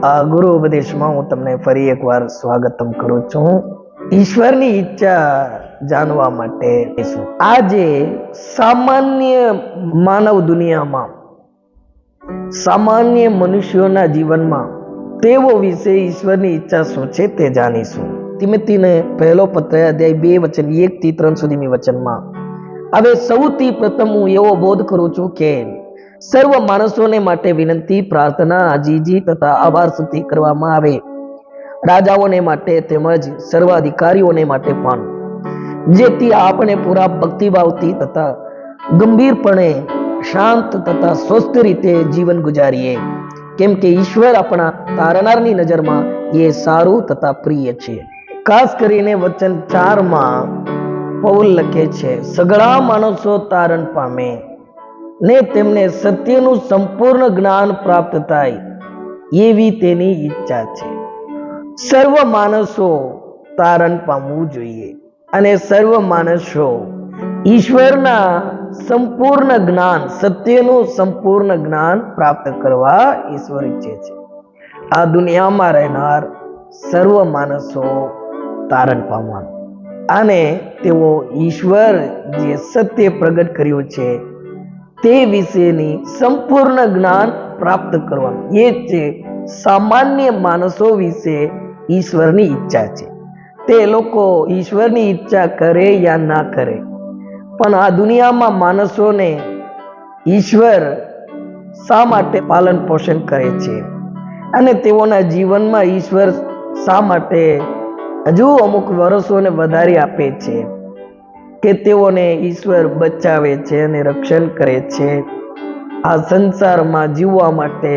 આ ગુરુ ઉપદેશમાં હું તમને ફરી એકવાર સ્વાગતમ કરું છું. ઈશ્વરની ઈચ્છા જાણવા માટે આજે સામાન્ય માનવ દુનિયામાં, સામાન્ય મનુષ્યોના જીવનમાં તેઓ વિશે ઈશ્વરની ઈચ્છા શું છે તે જાણીશું. તિમોથીને પહેલો પત્ર અધ્યાય 2 વચન 1 થી 3 સુધીની વચનમાં હવે સૌથી પ્રથમ હું એવો બોધ કરું છું કે સર્વ માણસોને માટે વિનંતી, પ્રાર્થના, આજીજી તથા આભાર સ્તુતિ કરવામાં આવે, રાજાઓને માટે તેમજ સર્વ અધિકારીઓને માટે પણ, જેથી આપણે પૂરા ભક્તિભાવથી તથા ગંભીરપણે શાંત તથા સ્વસ્થ રીતે જીવન ગુજારીએ, કેમ કે ઈશ્વર આપણા તારનારની નજરમાં એ સારું તથા પ્રિય છે. ખાસ કરીને વચન 4માં પૌલ લખે છે, સઘળા માણસો તારણ પામે ને તેમને સત્યનું સંપૂર્ણ જ્ઞાન પ્રાપ્ત થાય એવી તેની ઈચ્છા છે. સર્વ માણસો તારણ પામવું જોઈએ અને સર્વ માણસો ઈશ્વરના સંપૂર્ણ જ્ઞાન, સત્યનું સંપૂર્ણ જ્ઞાન પ્રાપ્ત કરવા ઈશ્વર ઈચ્છે છે. આ દુનિયામાં રહેનાર સર્વ માણસો તારણ પામવાનું અને તેઓ ઈશ્વર જે સત્ય પ્રગટ કર્યું છે તે વિશેની સંપૂર્ણ જ્ઞાન પ્રાપ્ત કરવાનું, એ છે સામાન્ય માણસો વિશે ઈશ્વરની ઈચ્છા છે. તે લોકો ઈશ્વરની ઈચ્છા કરે યા ના કરે, પણ આ દુનિયામાં માણસોને ઈશ્વર શા માટે પાલન પોષણ કરે છે અને તેઓના જીવનમાં ઈશ્વર શા માટે હજુ અમુક વર્ષોને વધારી આપે છે કે તેઓને ઈશ્વર બચાવે છે અને રક્ષણ કરે છે. આ સંસારમાં જીવવા માટે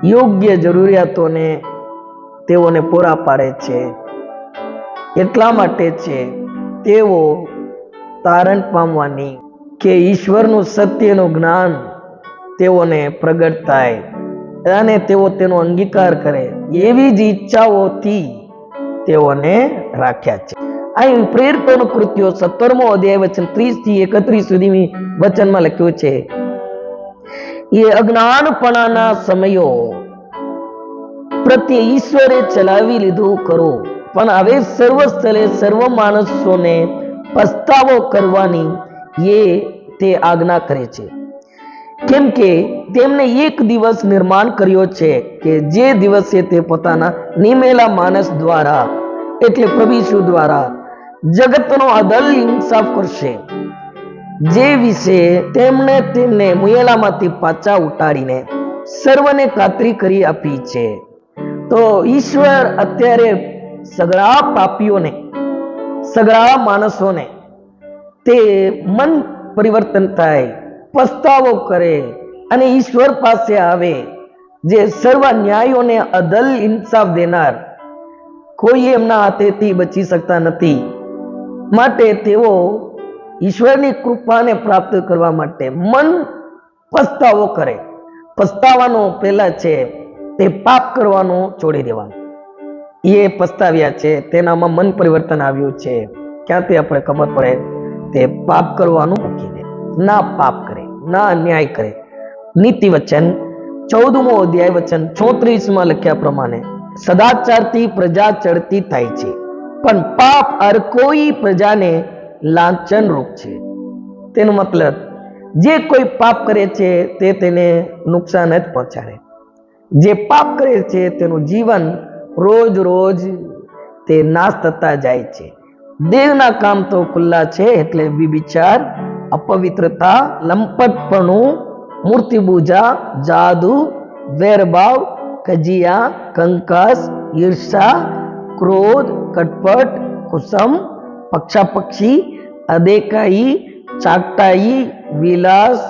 યોગ્ય જરૂરિયાતોને તેઓને પૂરા પાડે છે. એટલા માટે છે તેઓ તારણ પામવાની કે ઈશ્વરનું સત્યનું જ્ઞાન તેઓને પ્રગટ થાય અને તેઓ તેનો અંગીકાર કરે, એવી જ ઈચ્છાઓથી તેઓને રાખ્યા છે. અહીં પ્રેરિતોનું કૃત્યો 17મો અધ્યાય વચન 30 થી 31 સુધીની વચનમાં લખ્યું છે, એ અજ્ઞાનપણાના સમયો પ્રત્યે ઈશ્વરે ચલાવી લીધું ખરું, પણ હવે સર્વ સ્થળે સર્વ માણસોને પસ્તાવો કરવાની એ તે આજ્ઞા કરે છે, કેમ કે તેમને એક દિવસ નિર્માણ કર્યો છે કે જે દિવસે તે પોતાના નિમેલા માણસ દ્વારા એટલે પ્રભુ ઈસુ દ્વારા જગતનો અદલ ઇન્સાફ કરશે, જે વિશે તેમને મુયેલામાંથી પાછા ઉતારીને સર્વને ખાતરી કરી આપી છે. તો ઈશ્વર અત્યારે સગળા પાપીઓને, સગળા માણસોને તે મન પરિવર્તન થાય, પસ્તાવો કરે અને ઈશ્વર પાસે આવે, જે સર્વ ન્યાયોને અદલ ઇન્સાફ દેનાર, કોઈ એમના હાથેથી બચી શકતા નથી. માટે તેઓ ઈશ્વરની કૃપાને પ્રાપ્ત કરવા માટે મન પસ્તાવો કરે. પસ્તાવાનો પહેલા છે તે પાપ કરવાનું છોડી દેવાનું. એ પસ્તાવ્યા છે, તેનામાં મન પરિવર્તન આવ્યું છે. ક્યાંથી આપણે ખબર પડે? તે પાપ કરવાનું મૂકી દે, ના પાપ કરે, ના અન્યાય કરે. નીતિ વચન 14મો અધ્યાય વચન 34માં લખ્યા પ્રમાણે સદાચારથી પ્રજા ચડતી થાય છે, પણ પાપ હર કોઈ પ્રજાને લાંછન રૂપ છે. તેનો મતલબ જે કોઈ પાપ કરે છે તે તેને નુકસાન જ પહોંચાડે. જે પાપ કરે છે તેનું જીવન રોજ રોજ તે નાશ થતા જાય છે. દેવના કામ તો ખુલ્લા છે, એટલે વિભિચાર, અપવિત્રતા, લંપટપણું, મૂર્તિ પૂજા, જાદુ, વેરભાવ, કજિયા, કંકાસ, ઈર્ષા, ક્રોધ, કટપટ, કુસમ, પક્ષાપક્ષી, અદેખાઈ, ચાકટાઈ, વિલાસ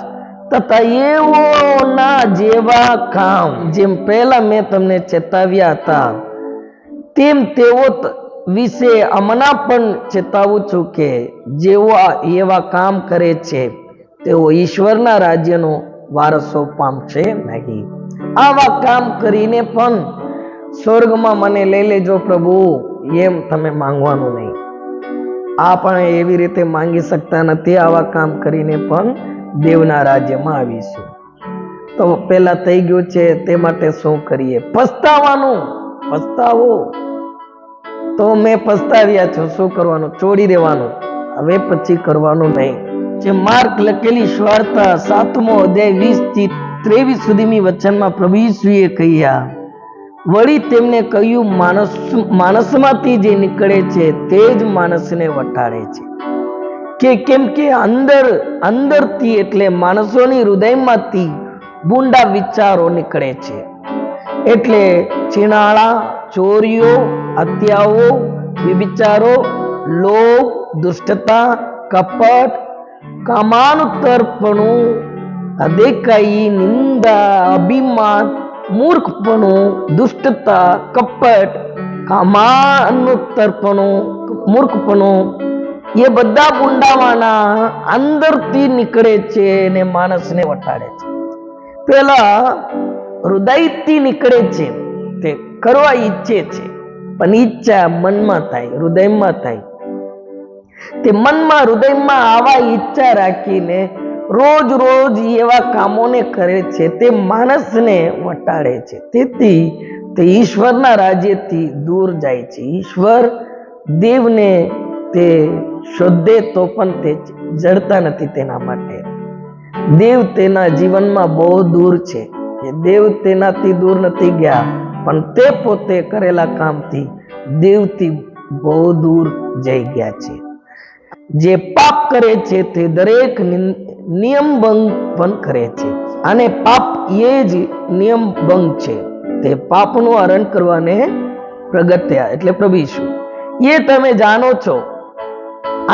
તથા એવોના જેવા કામ, જેમ પહેલા મેં તમને ચેતાવ્યા હતા તેમ તેઓ વિશે હમણાં પણ ચેતાવું છું કે જેઓ એવા કામ કરે છે તેઓ ઈશ્વરના રાજ્યનો વારસો પામશે નહીં. આવા કામ કરીને પણ સ્વર્ગમાં મને લઈ લેજો પ્રભુ એમ તમે માંગવાનું નહીં. આપણે એવી રીતે માંગી શકતા નથી. આવા કામ કરીને પણ દેવના રાજ્યમાં આવીશું. તો પેલા થઈ ગયું છે, તે માટે શું કરીએ? પસ્તાવો. તો મેં પસ્તાવ્યા છું, શું કરવાનું? છોડી દેવાનું, હવે પછી કરવાનું નહીં. જે માર્ક લખેલી સુવાર્તા 7મો અધ્યાય 20 થી 23 સુધીની વચનમાં પ્રભુ ઈસુએ કહ્યા, વળી તેમને કહ્યું, માણસમાંથી જે નીકળે છે તે જ માણસને વટાડે છે. કેમ કે અંદરથી એટલે માણસોની હૃદયમાંથી બુંડા વિચારો નીકળે છે. એટલે છીણાળા, ચોરીઓ, હત્યાઓ, વ્યભિચારો, લોભ, દુષ્ટતા, કપટ, કામાનુતરપણું, અદેખાઈ, નિંદા, અભિમાન, મૂર્ખપણું, દુષ્ટતા, કપટ, કામાનુતરપણું, મૂર્ખપણું, એ બધા બુંડાવાના અંદરથી નીકળે છે ને માણસને વટાડે છે. પેલા હૃદયથી નીકળે છે, તે કરવા ઈચ્છે છે, પણ ઈચ્છા મનમાં થાય, હૃદયમાં થાય. તે મનમાં હૃદયમાં આવા ઈચ્છા રાખીને રોજ એવા કામોને કરે છે, તે માણસને વટાડે છે. તેથી તે ઈશ્વરના રાજ્યથી દૂર જાય છે. ઈશ્વર દેવને તે શોધે તો પણ તે જડતા નથી. તેના માટે દેવ તેના જીવનમાં બહુ દૂર છે. દેવ તેનાથી દૂર નથી ગયા, પણ તે પોતે કરેલા કામથી દેવથી બહુ દૂર જઈ ગયા છે. જે પાપ કરે છે તે દરેક નિયમ ભંગ પણ કરે છે, અને પાપ એ જ નિયમ ભંગ છે. તે પાપનું હરણ કરવાને પ્રગટ થયા, એટલે પ્રભુ ઈસુ. એ તમે જાણો છો,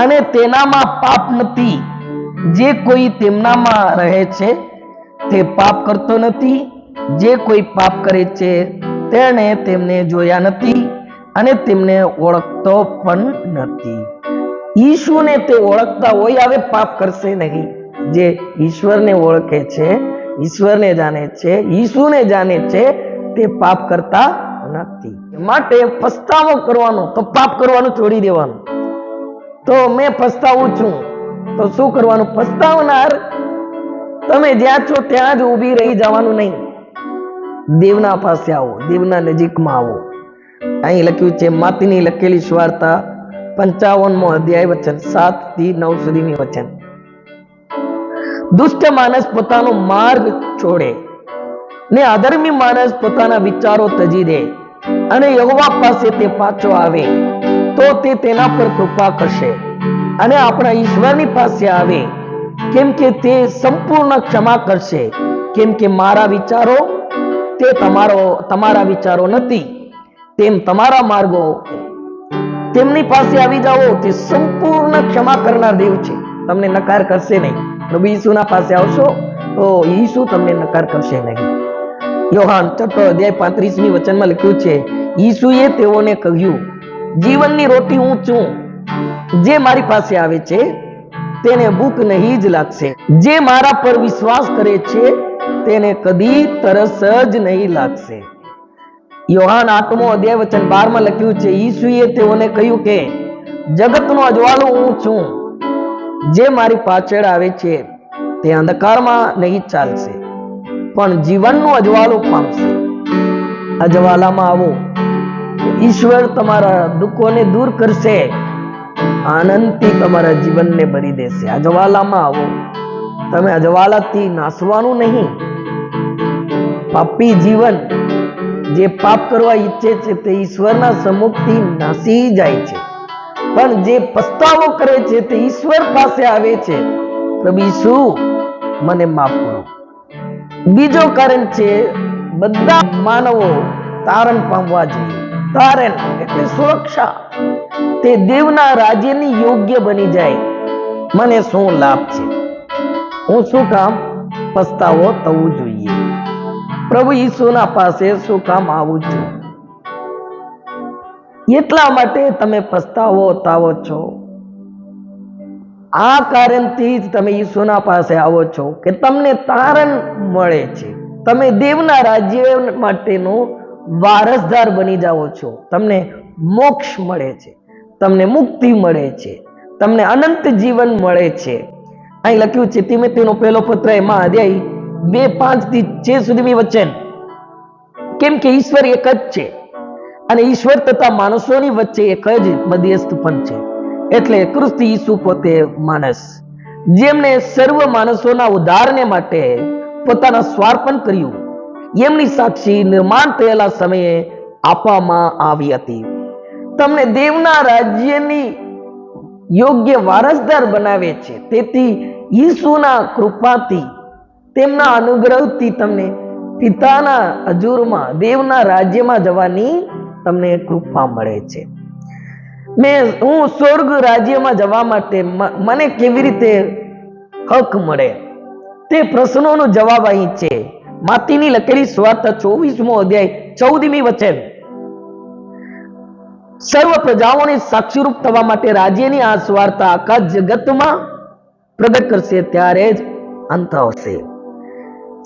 અને તેનામાં પાપ નથી. જે કોઈ તેમનામાં રહે છે તે પાપ કરતો નથી. જે કોઈ પાપ કરે છે તેણે તેમને જોયા નથી અને તેમને ઓળખતો પણ નથી. ઈશ્વરને તે ઓળખતા હોય, હવે પાપ કરશે નહીં. જે ઈશ્વરને ઓળખે છે, ઈશ્વરને જાણે છે, ઈસુને જાણે છે, તે પાપ કરતા નથી. માટે પસ્તાવો કરવાનો, તો પાપ કરવાનું છોડી દેવાનું. તો મેં પસ્તાવું છું, તો શું કરવાનું? પસ્તાવનાર તમે જ્યાં છો ત્યાં જ ઊભી રહી જવાનું નહીં. દેવના પાસે આવો, દેવના નજીકમાં આવો. અહીં લખ્યું છે, માતીની લખેલી સુવાર્તા 55મો અધ્યાય વચન 7 થી 9 સુધીની વચન. દુષ્ટ માણસ પોતાનો માર્ગ છોડે ને અધર્મી માણસ પોતાના વિચારો તજી દે, અને યહોવા પાસે તે પાછો આવે તો તે તેના પર કૃપા કરશે અને આપણા ઈશ્વરની પાસે આવે, કેમ કે તે સંપૂર્ણ ક્ષમા કરશે. કેમ કે મારા વિચારો તે તમારા વિચારો નથી, તેમ તમારા માર્ગો. તેમની પાસે આવી જાઓ, તે સંપૂર્ણ ક્ષમા કરનાર દેવ છે, તમને નકાર કરશે નહીં. પ્રભુ ઈસુના પાસે આવશો તો ઈસુ તમને નકાર કરશે નહીં. યોહાન 6 અધ્યાય 35મી વચનમાં લખ્યું છે, ઈસુએ તેઓને કહ્યું, જીવનની રોટી હું છું. જે મારી પાસે આવે છે તેને ભૂખ નહીં જ લાગશે. જે મારા પર વિશ્વાસ કરે છે તેને કદી તરસ જ નહીં લાગશે. યોહાન 8મો અધ્યાય વચન 12માં લખ્યું છે, ઈસુએ તેઓને કહ્યું કે જગતનો અજવાળો હું છું. જે મારી પાછળ આવે છે તે અંધકારમાં નહીં ચાલશે, પણ જીવનનું અજવાળું પામશે. અજવાળામાં આવો, ઈશ્વર તમારા દુઃખોને દૂર કરશે, આનંદથી તમારા જીવનને ભરી દેશે. અજવાળામાં આવો. તમે અજવાળાથી નાસવાનું નહીં. પાપી જીવન જે પાપ કરવા ઈચ્છે છે તે ઈશ્વરના સમ્મુખથી નાસી જાય છે, પણ જે પસ્તાવો કરે છે તે ઈશ્વર પાસે આવે છે, પ્રભુ ઈસુ મને માફ કરો. બીજો કારણ છે, બધા માનવો તારણ પામવા જોઈએ. તારણ એટલે સુરક્ષા. તે દેવના રાજ્યની યોગ્ય બની જાય. મને શું લાભ છે? હું શું કામ પસ્તાવો થવું જોઈએ? પ્રભુ ઈસુના પાસે શું કામ આવું છું? એટલા માટે તમે પસ્તાવો થાવો છો. આ કારણથી જ તમે ઈસુના પાસે આવો છો કે તમને તારણ મળે છે. તમે દેવના રાજ્ય માટેનો વારસદાર બની જાઓ છો. તમને મોક્ષ મળે છે, તમને મુક્તિ મળે છે, તમને અનંત જીવન મળે છે. અહીં લખ્યું છે તિમોથીનો પહેલો પત્ર 1 2:5 થી 6 સુધીની વચન. કેમ કે ઈશ્વર એક જ છે અને ઈશ્વર તથા માણસોની વચ્ચે એક જ મધ્યસ્થ પણ છે, એટલે ખ્રિસ્ત ઈસુ પોતે માણસ, જેમને સર્વ માણસોના ઉદ્ધારને માટે પોતાના સ્વાર્પણ કર્યું, એમની સાક્ષી નિર્માણ થયેલા સમયે આપવામાં આવી હતી. તમને દેવના રાજ્યની યોગ્ય વારસદાર બનાવે છે. તેથી ઈસુના કૃપાથી, તેમના અનુગ્રહથી તમને પિતાના હજુરમાં દેવના રાજ્યમાં જવાની તમને કૃપા મળે છે. હું સ્વર્ગ રાજ્યમાં જવા માટે મને કેવી રીતે હક મળે, તે પ્રશ્નોનો જવાબ અહીં છે. માતીની લખેલી સુવાર્તા 24મો અધ્યાય 14મી વચન. સર્વ પ્રજાઓને સાક્ષીરૂપ થવા માટે રાજ્યની આ સુવાર્તા આખા જગતમાં પ્રગટ કરશે, ત્યારે જ અંત આવશે.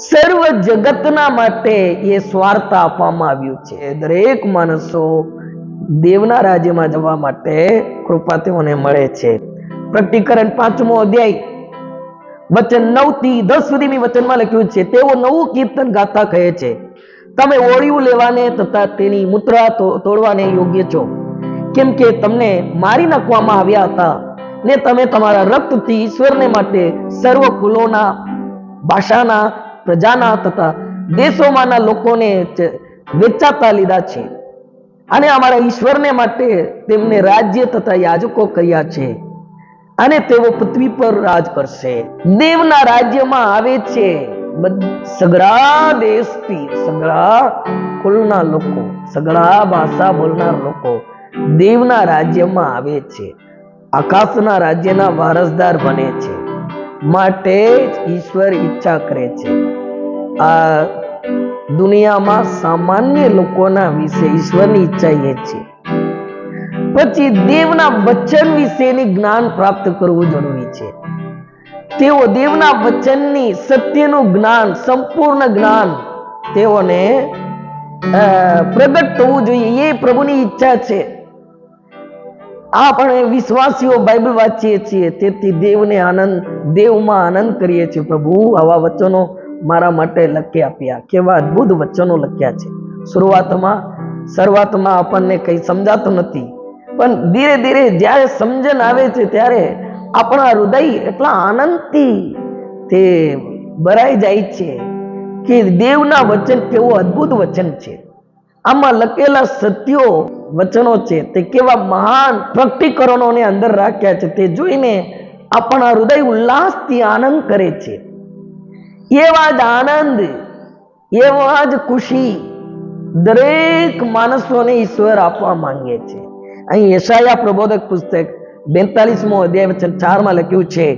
સર્વ જગતના માટે એ સ્વાર્થા આપવામાં આવ્યું છે. દરેક માણસો દેવના રાજ્યમાં જવા માટે કૃપા તેઓને મળે છે. પ્રકટીકરણ 5મો અધ્યાય વચન 9 થી 10 સુધીની વચનમાં લખ્યું છે, તેઓ નવું કીર્તન ગાતા કહે છે, તમે ઓળિયું લેવાને તથા તેની મુદ્રા તોડવાને યોગ્ય છો, કેમ કે તમને મારી નાખવામાં આવ્યા હતા ને તમે તમારા રક્તથી ઈશ્વરને માટે સર્વ કુલોના, ભાષાના, પ્રજાના તથા દેશોમાંના લોકોને વેચાતા લીધા છે, અને અમારા ઈશ્વરને માટે તેમને રાજ્ય તથા યાજકો કર્યા છે, અને તેઓ પૃથ્વી પર રાજ કરશે. દેવના રાજ્યમાં આવે છે સગળા દેશથી, સગળા કુલના લોકો, સગળા ભાષા બોલનાર લોકો દેવના રાજ્યમાં આવે છે, આકાશના રાજ્યના વારસદાર બને છે. માટે જ ઈશ્વર ઈચ્છા કરે છે આ દુનિયામાં સામાન્ય લોકોના વિશે ઈશ્વરની ઈચ્છા એ છે. પછી દેવના વચન વિશેની જ્ઞાન પ્રાપ્ત કરવું જરૂરી છે. તેઓ દેવના વચનની સત્યનું જ્ઞાન, સંપૂર્ણ જ્ઞાન તેઓને પ્રગટ થવું જોઈએ. એ પ્રભુની ઈચ્છા છે. આપણે વિશ્વાસીઓ બાઇબલ વાંચીએ છીએ, તેથી દેવમાં આનંદ કરીએ છીએ. પ્રભુ આવા વચનો મારા માટે લખી આપ્યા. કેવા અદ્ભુત વચનો લખ્યા છે. શરૂઆતમાં આપણને કઈ સમજાતું નથી, પણ ધીરે ધીરે જ્યારે સમજણ આવે છે ત્યારે આપણા હૃદય એટલા આનંદથી તે ભરાઈ જાય છે કે દેવના વચન કેવું અદ્ભુત વચન છે. આમાં લખેલા સત્યો વચનો છે તે કેવા મહાન પ્રકટીકરણોને અંદર રાખ્યા છે, તે જોઈને આપણા હૃદય ઉલ્લાસથી આનંદ કરે છે. એવા જ આનંદ, એવા જ ખુશી દરેક માણસોને ઈશ્વર આપવા માંગે છે. અહીં યશાયા પ્રબોધક પુસ્તક 42મો અધ્યાય વચન 4માં લખ્યું છે,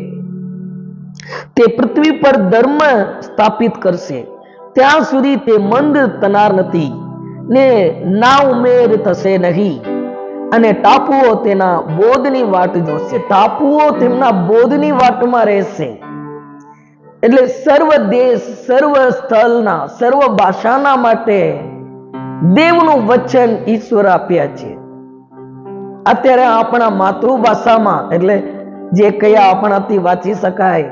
તે પૃથ્વી પર ધર્મ સ્થાપિત કરશે, ત્યાં સુધી તે મંદ થનાર નથી ને ના ઉમેર થશે નહીં, અને ટાપુઓ તેના બોધની વાટ જોશે. ટાપુઓ તેમના બોધની વાટમાં રહેશે. એટલે સર્વ દેશ, સર્વ સ્થળના, સર્વ ભાષાના માટે દેવનું વચન ઈશ્વર આપ્યા છે. અત્યારે આપણા માતૃભાષામાં, એટલે જે કઈ આપણાથી વાંચી શકાય,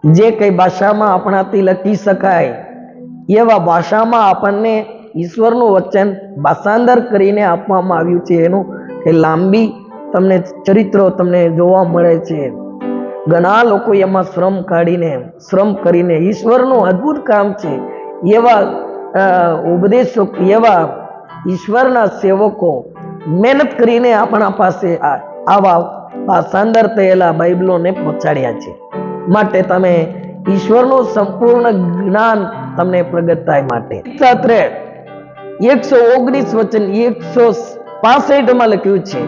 જે કઈ ભાષામાં આપણાથી લખી શકાય, એવા ભાષામાં આપણને ઈશ્વરનું વચન ભાષાંતર કરીને આપવામાં આવ્યું છે. એનું કે લાંબી તમને ચરિત્રો તમને જોવા મળે છે. ઘણા લોકો એમાં શ્રમ કરીને ઈશ્વરનું અદ્ભુત કામ છે. એવા ઉપદેશો, એવા ઈશ્વરના સેવકો મહેનત કરીને આપણા પાસે આવા ભાષાંતર થયેલા બાઇબલોને પહોંચાડ્યા છે. માટે તમે ઈશ્વરનું સંપૂર્ણ જ્ઞાન તમને પ્રગટ થાય માટે 119 વચન 165માં લખ્યું છે,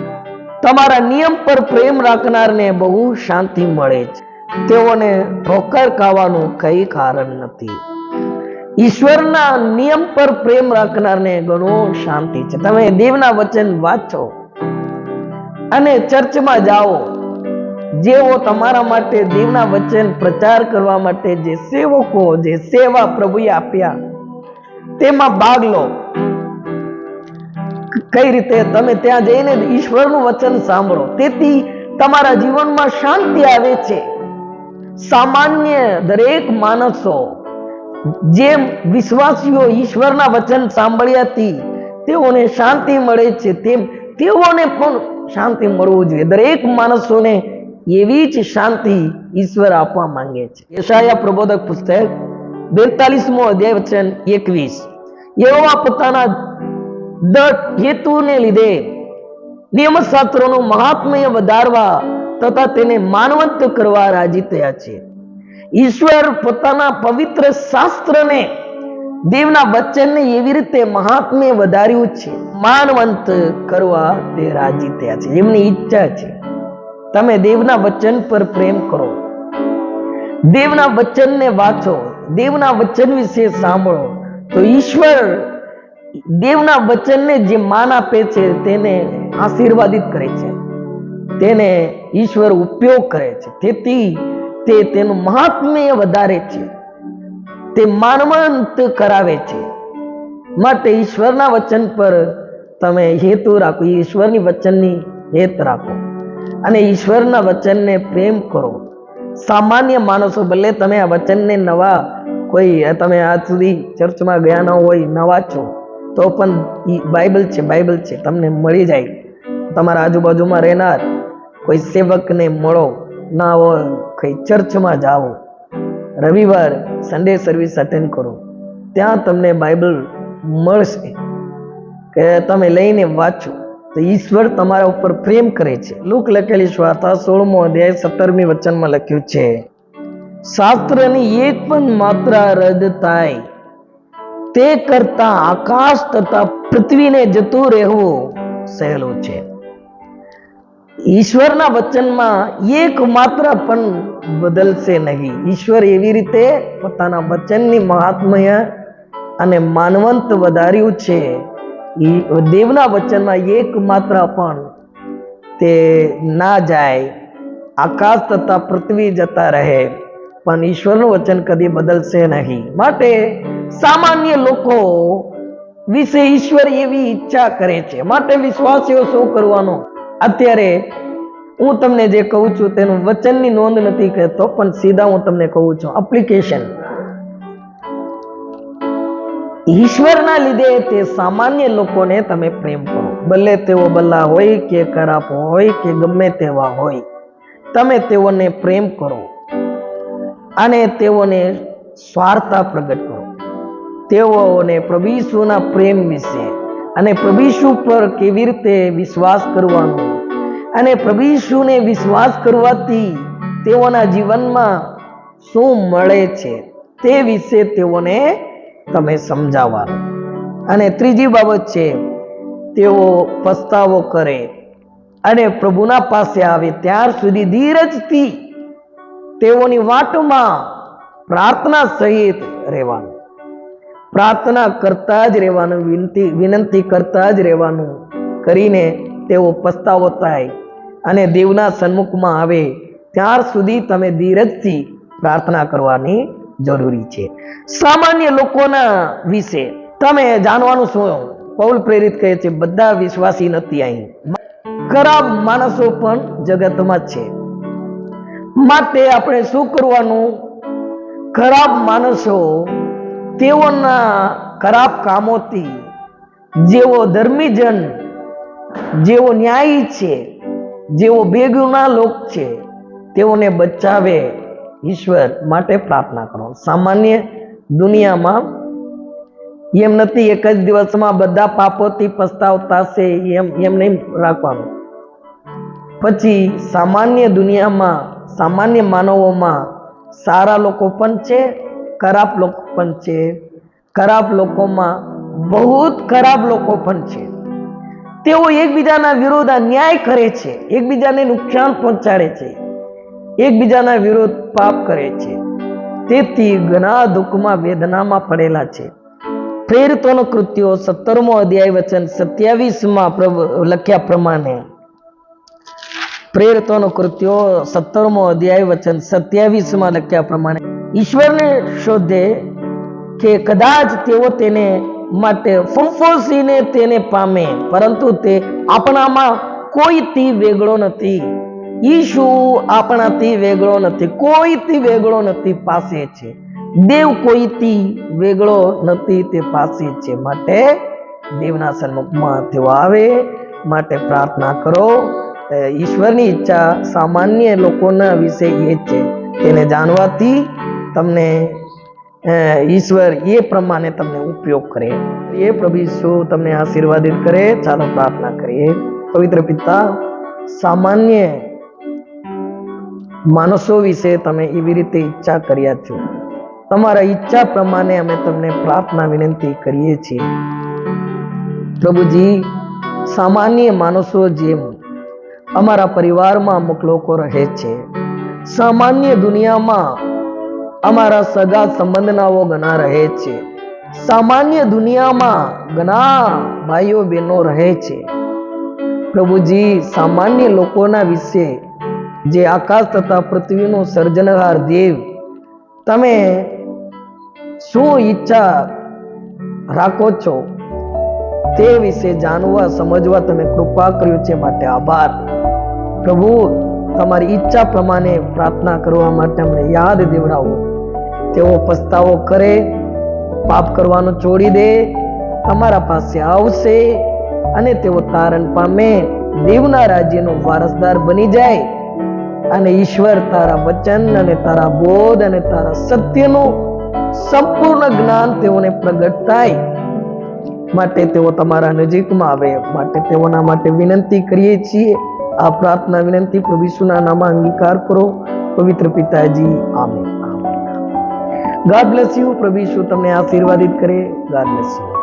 તમારા નિયમ પર પ્રેમ રાખનારને બહુ શાંતિ મળે છે, તેઓને ઠોકર ખાવાનું કઈ કારણ નથી. ઈશ્વરના નિયમ પર પ્રેમ રાખનારને ઘણું શાંતિ છે. તમે દેવના વચન વાંચો અને ચર્ચમાં જાઓ. જેઓ તમારા માટે દેવના વચન પ્રચાર કરવા માટે જે સેવકો, જે સેવા પ્રભુએ આપ્યા, તેમાં ભાગ લો. કઈ રીતે તમે ત્યાં જઈને ઈશ્વરનું વચન સાંભળો, તેથી તમારા જીવનમાં શાંતિ આવે છે. સામાન્ય દરેક માણસો જેમ વિશ્વાસીઓ ઈશ્વરના વચન સાંભળ્યાથી તેઓને શાંતિ મળે છે, તેમ તેઓને પણ શાંતિ મળવું જોઈએ. દરેક માણસોને એવી જ શાંતિ ઈશ્વર આપવા માંગે છે. યશાયા પ્રબોધક પુસ્તક 42મો અધ્યાય વચન 21. યહોવા પોતાના દૃઢ હેતુને લીધે નિયમશાસ્ત્રોનું મહાત્મ્ય વધારવા તથા તેને માનવંત કરવા રાજી થયા છે. ઈશ્વર પોતાના પવિત્ર શાસ્ત્રને, દેવના વચનને એવી રીતે મહાત્મ્ય વધાર્યું છે, માનવંત કરવા તે રાજી થયા છે. એમની ઈચ્છા છે તમે દેવના વચન પર પ્રેમ કરો, દેવના વચનને વાંચો, દેવના વચન વિશે સાંભળો, તો ઈશ્વર દેવના વચનને જે માન આપે છે તેને આશીર્વાદિત કરે છે, તેને ઈશ્વર ઉપયોગ કરે છે. તેથી તે તેનું મહાત્મ્ય વધારે છે, તે માનવંત કરાવે છે. માટે ઈશ્વરના વચન પર તમે હેતુ રાખો, ઈશ્વરની વચનની હેત રાખો અને ઈશ્વરના વચનને પ્રેમ કરો. સામાન્ય માણસો, ભલે તમે આ વચનને નવા, કોઈ તમે આજ સુધી ચર્ચમાં ગયા ન હોય, નવા છો, તો પણ બાઇબલ છે, બાઇબલ છે, તમને મળી જાય. તમારા આજુબાજુમાં રહેનાર કોઈ સેવકને મળો, ના હોય કઈ ચર્ચમાં જાઓ, રવિવાર સન્ડે સર્વિસ અટેન્ડ કરો, ત્યાં તમને બાઇબલ મળશે કે તમે લઈને વાંચો, તો ઈશ્વર તમારા ઉપર પ્રેમ કરે છે. લૂક લખેલી વાર્તા 16મો અધ્યાય 17મી વચનમાં લખ્યું છે, શાસ્ત્રની એક પણ માત્રા રદ થાય તે કરતા આકાશ તથા પૃથ્વીને જતું રહેવું સહેલું છે. ઈશ્વરના વચનમાં એક માત્ર પણ બદલશે નહીં. ઈશ્વર એવી રીતે પોતાના વચનની મહાત્મ્ય અને માનવંત વધાર્યું છે. દેવના વચનમાં એક માત્ર પણ તે ના જાય, આકાશ તથા પૃથ્વી જતા રહે, પણ ઈશ્વરનું વચન કદી બદલશે નહીં. માટે સામાન્ય લોકો વિશે ઈશ્વર એવી ઈચ્છા કરે છે. માટે વિશ્વાસીઓ શું કરવાનો? અત્યારે હું તમને જે કહું છું તેનું વચનની નોંધ નથી કહેતો, પણ સીધા હું તમને કહું છું એપ્લિકેશન. ઈશ્વરના લીધે તે સામાન્ય લોકોને તમે પ્રેમ કરો, ભલે તેઓ ભલા હોય કે ખરાબ હોય કે ગમે તેવા હોય, તમે તેઓને પ્રેમ કરો અને તેઓને સ્વાર્થતા પ્રગટ કરો. તેઓને પ્રભુ ઈસુના પ્રેમ વિશે અને પ્રભુ ઈસુ પર કેવી રીતે વિશ્વાસ કરવાનો અને પ્રભુ ઈસુને વિશ્વાસ કરવાથી તેઓના જીવનમાં શું મળે છે તે વિશે તેઓને તમે સમજાવવાનું. અને ત્રીજી બાબત છે, તેઓ પસ્તાવો કરે અને પ્રભુના પાસે આવે ત્યાર સુધી ધીરજથી તેઓની વાટમાં પ્રાર્થના સહિત રહેવાનું, પ્રાર્થના કરતા જ રહેવાનું, વિનંતી કરતા જ રહેવાનું. કરીને તેઓ પસ્તાવો થાય અને દેવના સન્મુખમાં આવે ત્યાર સુધી તમે ધીરજથી પ્રાર્થના કરવાની જરૂરી છે. સામાન્ય લોકોના વિશે તમે જાણવાનું શું? પૌલ પ્રેરિત કહે છે, બધા વિશ્વાસી નથી અહીં, ખરાબ માણસો પણ જગતમાં છે. માટે આપણે શું કરવાનું? ખરાબ માણસો તેઓના ખરાબ કામોથી, જેઓ ધર્મીજન, જેઓ ન્યાયી છે, જેઓ બેગુના લોક છે, તેઓને બચાવે ઈશ્વર માટે પ્રાર્થના કરો. સામાન્ય દુનિયામાં એમ નથી એક જ દિવસમાં બધા પાપોથી પસ્તાવતા છે, એમ નહીં રાખવાનું. પછી સામાન્ય દુનિયામાં, સામાન્ય માનવોમાં સારા લોકો પણ છે, ખરાબ લોકો પણ છે. ખરાબ લોકોમાં બહુ ખરાબ લોકો પણ છે. તેઓ એકબીજાના વિરુદ્ધ અન્યાય કરે છે, એકબીજાને નુકસાન પહોંચાડે છે, એકબીજાના વિરુદ્ધ પાપ કરે છે. તેથી ઘણા દુઃખમાં, વેદનામાં પડેલા છે. પ્રેરિતોના કૃત્યો 17મો અધ્યાય વચન 27માં લખ્યા પ્રમાણે, પ્રેરિતોના કૃત્યો 17મો અધ્યાય વચન 27માં લખ્યા પ્રમાણે, ઈશ્વરને શોધે કે કદાચ તેઓ તેને માટે ફંફોસીને તેને પામે, પરંતુ તે આપણામાં કોઈથી વેગળો નથી. ઈશુ આપણાથી વેગળો નથી, કોઈથી વેગળો નથી, પાસે છે. દેવ કોઈથી વેગળો નથી, તે પાસે છે. માટે દેવના સન્મુખમાં તેઓ આવે માટે પ્રાર્થના કરો. ઈશ્વરની ઈચ્છા સામાન્ય લોકોના વિશે એ છે, તેને જાણવાથી તમને ઈશ્વર એ પ્રમાણે તમને ઉપયોગ કરે. એ પ્રભુ ઈસુ તમને આશીર્વાદિત કરે. ચાલો પ્રાર્થના કરીએ. પવિત્ર પિતા, સામાન્ય માણસો વિશે તમે એવી રીતે ઈચ્છા કર્યા છો. તમારા ઈચ્છા પ્રમાણે અમે તમને પ્રાર્થના વિનંતી કરીએ છીએ. પ્રભુજી, સામાન્ય માણસો જેમ અમારા પરિવારમાં અમુક લોકો રહે છે, સામાન્ય દુનિયામાં અમારા સગા સંબંધનાઓ ઘણા રહે છે, સામાન્ય દુનિયામાં ઘણા ભાઈઓ બહેનો રહે છે. પ્રભુજી, સામાન્ય લોકોના વિશે જે આકાશ તથા પૃથ્વીનો સર્જનહાર દેવ, તમે શું ઈચ્છા રાખો છો તે વિશે જાણવા સમજવા તમે કૃપા કર્યું છે, માટે આભાર. પ્રભુ, તમારી ઈચ્છા પ્રમાણે પ્રાર્થના કરવા માટે અમને યાદ દેવડાવો. તેઓ પસ્તાવો કરે, પાપ કરવાનું છોડી દે, તમારા પાસે આવશે અને તેઓ તારણ પામે, દેવના રાજ્યનો વારસદાર બની જાય અને ઈશ્વર તારા વચન અને તારા બોધ અને તારા સત્યનું સંપૂર્ણ જ્ઞાન તેઓને પ્રગટ થાય. માટે તેઓ તમારા નજીકમાં આવે માટે તેઓના માટે વિનંતી કરીએ છીએ. આ પ્રાર્થના વિનંતી પ્રભુ ઈસુના નામમાં અંગીકાર કરો. પવિત્ર પિતાજી, આમીન. God bless you. પ્રભુ ઈસુ તમને આશીર્વાદિત કરે. God bless you.